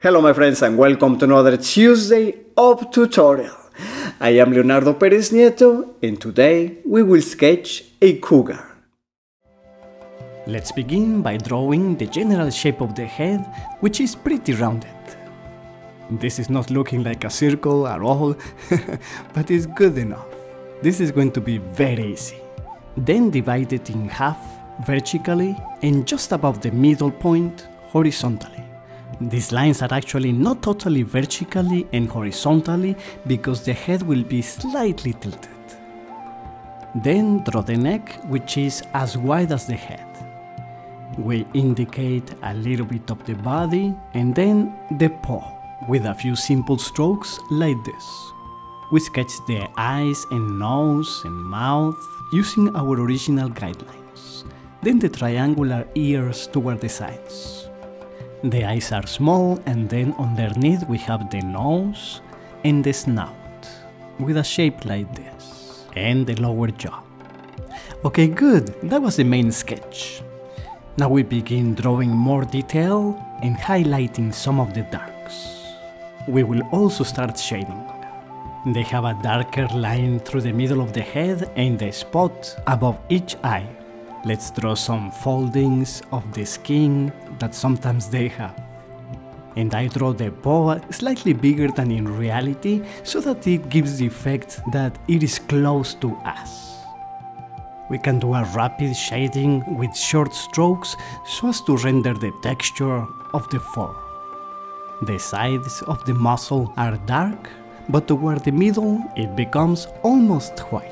Hello my friends and welcome to another Tuesday of tutorial. I am Leonardo Perez Nieto and today we will sketch a cougar. Let's begin by drawing the general shape of the head, which is pretty rounded. This is not looking like a circle at all, but it's good enough. This is going to be very easy. Then divide it in half vertically and just above the middle point horizontally. These lines are actually not totally vertically and horizontally because the head will be slightly tilted. Then draw the neck, which is as wide as the head. We indicate a little bit of the body and then the paw with a few simple strokes like this. We sketch the eyes and nose and mouth using our original guidelines. Then the triangular ears toward the sides. The eyes are small and then underneath we have the nose and the snout with a shape like this and the lower jaw. Okay, good, that was the main sketch. Now we begin drawing more detail and highlighting some of the darks. We will also start shading. They have a darker line through the middle of the head and the spot above each eye. Let's draw some foldings of the skin that sometimes they have. And I draw the paw slightly bigger than in reality so that it gives the effect that it is close to us. We can do a rapid shading with short strokes so as to render the texture of the fur. The sides of the muzzle are dark, but toward the middle it becomes almost white.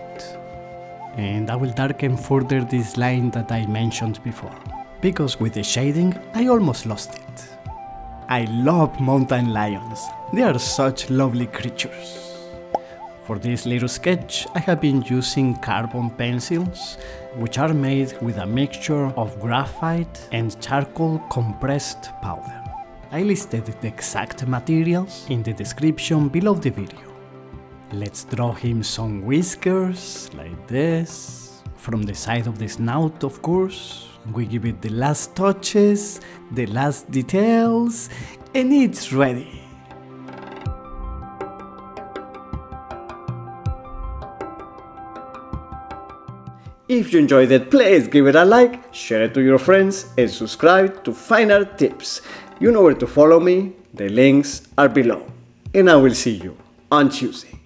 And I will darken further this line that I mentioned before, because with the shading I almost lost it. I love mountain lions, they are such lovely creatures. For this little sketch I have been using carbon pencils, which are made with a mixture of graphite and charcoal compressed powder. I listed the exact materials in the description below the video. Let's draw him some whiskers, like this. From the side of the snout, of course. We give it the last touches, the last details, and it's ready. If you enjoyed it, please give it a like, share it to your friends, and subscribe to find our tips. You know where to follow me, the links are below. And I will see you on Tuesday.